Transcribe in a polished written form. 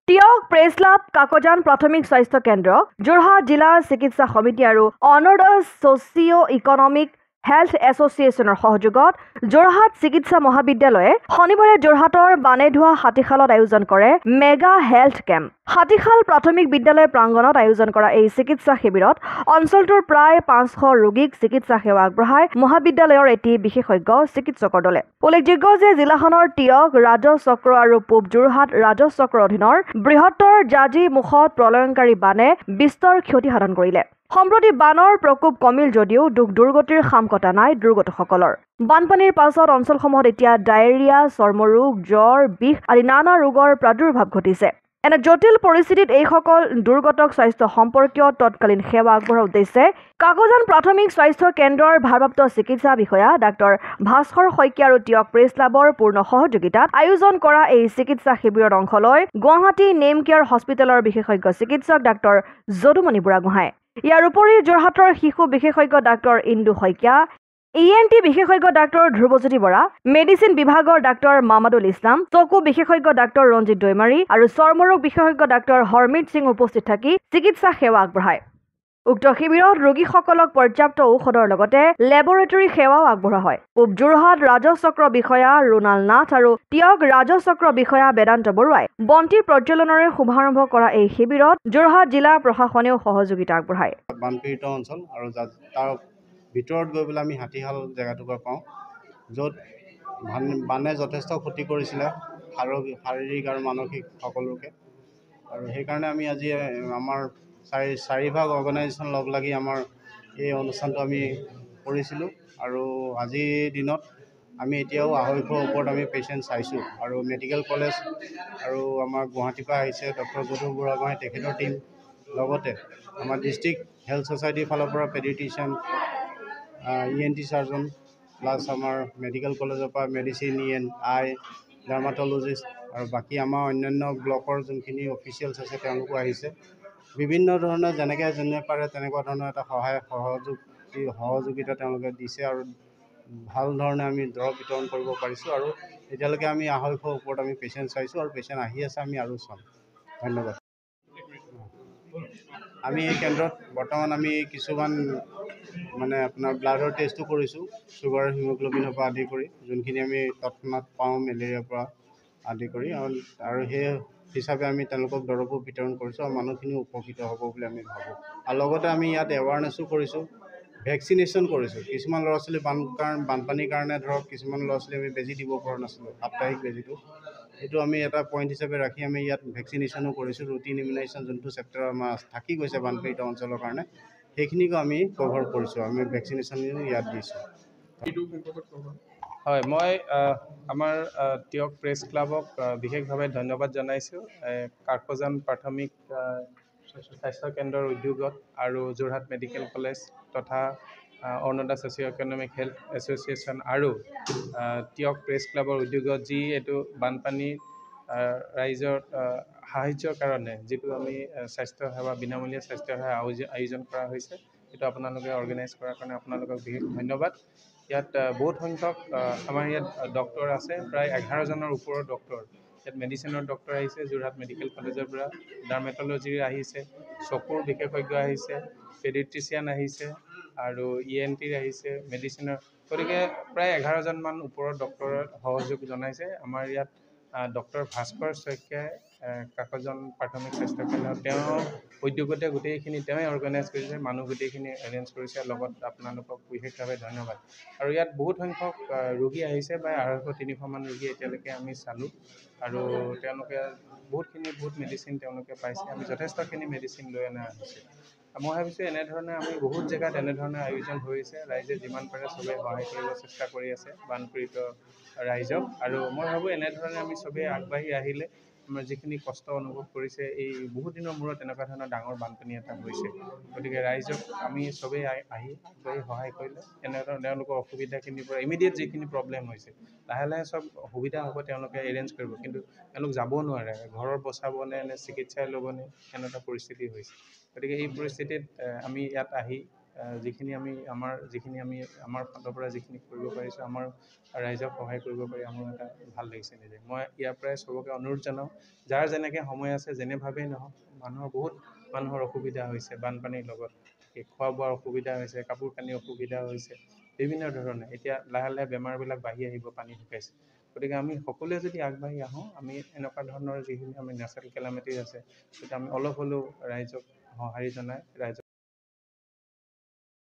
Teok press club Kakajan প্ৰাথমিক স্বাস্থ্য কেন্দ্ৰ যোৰহাট জিলা চিকিৎসা সমিতি আৰু অনৰ্ডাৰ ছ'চিঅ' ইকনমিক হেল্থ এছ'চিয়েশ্যনৰ সহযোগত যোৰহাট চিকিৎসা মহাবিদ্যালয়ে শনিবাৰে যোৰহাটৰ বানেধোৱা হাতীশালত আয়োজন কৰে মেগা হেল্থ কেম্প। হাতীশাল প্ৰাথমিক বিদ্যালয় প্ৰাংগণত আয়োজন কৰা এই চিকিৎসা শিবিৰত অঞ্চলটোৰ প্ৰায় 500 ৰোগীক চিকিৎসা সেৱা আগবঢ়ায় মহাবিদ্যালয়ৰ এটি বিশেষজ্ঞ চিকিৎসকৰ দলে। উল্লেখযোগ্য যে জিলাখনৰ টিয়ক ৰাজহ চক্ৰ আৰু পূব যোৰহাট ৰাজহ চক্ৰৰ অধীনৰ বৃহত্তৰ জাজি মুখত প্ৰলয়ংকাৰী বানে বিস্তৰ ক্ষতি সাধন কৰিলে। সম্প্ৰতি বানৰ প্ৰকোপ কমিল যদিও দুখ দুৰ্গতিৰ খাম কটা নাই দুৰ্গতসকলৰ। বানপানীৰ পাছত অঞ্চলসমূহত এতিয়া ডায়েৰিয়া, চৰ্মৰোগ, জ্বৰ, বিষ আদি নানা ৰোগৰ প্ৰাদুৰ্ভাৱ ঘটিছে। এনে জটিল পৰিস্থিতিত এইসকল দুৰ্গতক স্বাস্থ্য সম্পৰ্কীয় তৎকালীন সেৱা আগবঢ়োৱাৰ উদ্দেশ্যে কাকজান প্ৰাথমিক স্বাস্থ্য কেন্দ্ৰৰ ভাৰপ্ৰাপ্ত চিকিৎসা বিষয়া ডাক্তৰ ভাস্কৰ শইকীয়া আৰু টিয়ক প্ৰেছ ক্লাবৰ পূৰ্ণ সহযোগিতাত আয়োজন কৰা এই চিকিৎসা শিবিৰত অংশ লয় গুৱাহাটী নেম কেয়াৰ হস্পিটেলৰ বিশেষজ্ঞ চিকিৎসক ডাক্তৰ যদুমণি বুঢ়াগোহাঁই। ইয়াৰ উপৰি যোৰহাটৰ শিশু বিশেষজ্ঞ ডাক্তৰ ইন্দু শইকীয়া, ENT বিশেষজ্ঞ ডাক্তৰ ধ্ৰুৱজ্যোতি বৰা, মেডিচিন বিভাগৰ ডাক্তৰ মামাদুল ইছলাম, চকু বিশেষজ্ঞ ডাক্তৰ ৰঞ্জিত দৈমাৰী আৰু চৰ্মৰোগ বিশেষজ্ঞ ডাক্তৰ হৰমিত সিং উপস্থিত থাকি চিকিৎসা সেৱা আগবঢ়ায়। উক্ত শিবিৰত ৰোগীসকলক পৰ্যাপ্ত ঔষধৰ লগতে লেবৰেটৰী সেৱাও আগবঢ়োৱা হয়। পূব যোৰহাট ৰাজহ চক্ৰ বিষয়া ৰোনাল নাথ আৰু টিয়ক ৰাজহ চক্ৰ বিষয়া বেদান্ত বৰুৱাই বন্তি প্ৰজ্বলনেৰে শুভাৰম্ভ কৰা এই শিবিৰত যোৰহাট জিলা প্ৰশাসনেও সহযোগিতা আগবঢ়ায়। বানপীড়িত অঞ্চল আৰু তাৰ ভিতৰত গৈ পেলাই আমি হাতীশাল জেগাটুকুৰা পাওঁ, য'ত বানে যথেষ্ট ক্ষতি কৰিছিলে শাৰীৰিক আৰু মানসিক সকলোকে। আৰু সেইকাৰণে আমি আজি আমাৰ চাৰিভাগ অৰ্গেনাইজেশ্যন লগ লাগি আমাৰ এই অনুষ্ঠানটো আমি কৰিছিলোঁ। আৰু আজিৰ দিনত আমি এতিয়াও 250ৰ ওপৰত আমি পেচেণ্ট চাইছোঁ। আৰু মেডিকেল কলেজ আৰু আমাৰ গুৱাহাটীৰ পৰা আহিছে ডক্টৰ যদু বুঢ়াগোহাঁই, তেখেতৰ টীম, লগতে আমাৰ ডিষ্ট্ৰিক্ট হেল্থ ছ'চাইটিৰ ফালৰ পৰা পেডিট্ৰিচিয়ান, ENT চাৰ্জন, প্লাছ আমাৰ মেডিকেল কলেজৰ পৰা মেডিচিন, আই, ডাৰ্মাটলজিষ্ট আৰু বাকী আমাৰ অন্যান্য ব্লকৰ যোনখিনি অফিচিয়েলছ আছে তেওঁলোকো আহিছে। বিভিন্ন ধৰণৰ যেনে পাৰে তেনেকুৱা ধৰণৰ এটা সহযোগিতা তেওঁলোকে দিছে আৰু ভাল ধৰণে আমি দৰৱ বিতৰণ কৰিব পাৰিছোঁ। আৰু এতিয়ালৈকে আমি 250ৰ ওপৰত আমি পেচেণ্ট চাইছোঁ আৰু পেচেণ্ট আহি আছে, আমি আৰু চাম। ধন্যবাদ। আমি এই কেন্দ্ৰত বৰ্তমান আমি কিছুমান আপোনাৰ ব্লাডৰ টেষ্টো কৰিছোঁ, চুগাৰ, হিমোগ্ল'বিনৰ পৰা আদি কৰি, যোনখিনি আমি তৎক্ষণাত পাওঁ মেলেৰিয়াৰ পৰা আদি কৰি, আৰু সেই হিচাপে আমি তেওঁলোকক দৰৱো বিতৰণ কৰিছোঁ আৰু মানুহখিনিও উপকৃত হ'ব বুলি আমি ভাবোঁ। আৰু লগতে আমি ইয়াত এৱাৰনেছো কৰিছোঁ, ভেকচিনেশ্যন কৰিছোঁ। কিছুমান ল'ৰা ছোৱালী বানপানীৰ কাৰণে ধৰক কিছুমান ল'ৰা ছোৱালী আমি বেজী দিব পৰা নাছিলোঁ, সাপ্তাহিক বেজীটো, সেইটো আমি এটা পইণ্ট হিচাপে ৰাখি আমি ইয়াত ভেকচিনেশ্যনো কৰিছোঁ। ৰুটিন ইমিউনাইজেশ্যন যোনটো চেপ্টাৰ আমাৰ থাকি গৈছে বানপীড়িত অঞ্চলৰ কাৰণে, সেইখিনিকো আমি কভাৰ কৰিছোঁ, আমি ভেকচিনেশ্যন ইয়াত দিছোঁ। হয়, মই আমাৰ টিয়ক প্ৰেছ ক্লাবক বিশেষভাৱে ধন্যবাদ জনাইছোঁ। কাকজান প্ৰাথমিক স্বাস্থ্য কেন্দ্ৰৰ উদ্যোগত আৰু যোৰহাট মেডিকেল কলেজ তথা Arunoday society' economic health association আৰু টিয়ক প্ৰেছ ক্লাবৰ উদ্যোগত যি এইটো বানপানী ৰাইজৰ সাহায্যৰ কাৰণে যিটো আমি স্বাস্থ্য সেৱা, বিনামূলীয়া স্বাস্থ্য সেৱা আয়োজন কৰা হৈছে, সেইটো আপোনালোকে অৰ্গেনাইজ কৰাৰ কাৰণে আপোনালোকক বিশেষ ধন্যবাদ। ইয়াত বহুত সংখ্যক আমাৰ ইয়াত ডক্টৰ আছে, প্ৰায় 11জনৰ ওপৰৰ ডক্টৰ। ইয়াত মেডিচিনৰ ডক্টৰ আহিছে, যোৰহাট মেডিকেল কলেজৰ পৰা ডাৰ্মেটলজিৰ আহিছে, চকুৰ বিশেষজ্ঞ আহিছে, পেডিট্ৰিচিয়ান আহিছে আৰু ENTৰ আহিছে, মেডিচিনৰ, গতিকে প্ৰায় 11জনমান ওপৰৰ ডক্টৰৰ সহযোগ জনাইছে। আমাৰ ইয়াত ডক্টৰ ভাস্কৰ শইকীয়াই কাকজান প্ৰাথমিক স্বাস্থ্য কেন্দ্ৰ, তেওঁৰ উদ্যোগতে গোটেইখিনি তেওঁৱে অৰ্গেনাইজ কৰিছে, মানুহ গোটেইখিনি এৰেঞ্জ কৰিছে। লগত আপোনালোকক বিশেষভাৱে ধন্যবাদ। আৰু ইয়াত বহুত সংখ্যক ৰোগী আহিছে, প্ৰায় 250-300মান ৰোগী এতিয়ালৈকে আমি চালোঁ। আৰু তেওঁলোকে বহুত মেডিচিন তেওঁলোকে পাইছে। আমি যথেষ্টখিনি মেডিচিন লৈ অনা হৈছে। মই ভাবিছোঁ এনেধৰণে আমি বহুত জেগাত এনেধৰণে আয়োজন হৈছে, ৰাইজে যিমান পাৰে চবেই সহায় কৰিব চেষ্টা কৰি আছে বানপীড়িত ৰাইজক। আৰু মই ভাবোঁ এনেধৰণে আমি চবেই আগবাঢ়ি আহিলে আমাৰ যিখিনি কষ্ট অনুভৱ কৰিছে, এই বহুত দিনৰ মূৰত এনেকুৱা ধৰণৰ ডাঙৰ বানপানী এটা হৈছে, গতিকে ৰাইজক আমি চবেই আহি আগবাঢ়ি সহায় কৰিলে এনেধৰণে তেওঁলোকৰ অসুবিধাখিনিৰ পৰা ইমিডিয়েট যিখিনি প্ৰব্লেম হৈছে লাহে লাহে চব সুবিধা হ'ব, তেওঁলোকে এৰেঞ্জ কৰিব। কিন্তু তেওঁলোক যাব নোৱাৰে, ঘৰৰ বচাবনে নে চিকিৎসাই ল'বনে, এনেকুৱা পৰিস্থিতি হৈছে। গতিকে এই পৰিস্থিতিত আমি ইয়াত আহি যিখিনি আমি আমাৰ ফালৰ পৰা যিখিনি কৰিব পাৰিছোঁ, আমাৰ ৰাইজক সহায় কৰিব পাৰি আমাৰ এটা ভাল লাগিছে নিজে। মই ইয়াৰ পৰাই চবকে অনুৰোধ জনাওঁ, যাৰ যেনেকৈ সময় আছে যেনেভাৱেই নহওক, বহুত মানুহৰ অসুবিধা হৈছে বানপানীৰ লগত, খোৱা বোৱাৰ অসুবিধা হৈছে, কাপোৰ কানিৰ অসুবিধা হৈছে, বিভিন্ন ধৰণে। এতিয়া লাহে লাহে বেমাৰবিলাক বাঢ়ি আহিব, পানী শুকাইছে। গতিকে আমি সকলোৱে যদি আগবাঢ়ি আহোঁ, আমি এনেকুৱা ধৰণৰ যিখিনি আমি নেচাৰেল কেলামিটিজ আছে, তেতিয়া আমি অলপ হ'লেও ৰাইজক সঁহাৰি জনাই ৰাইজক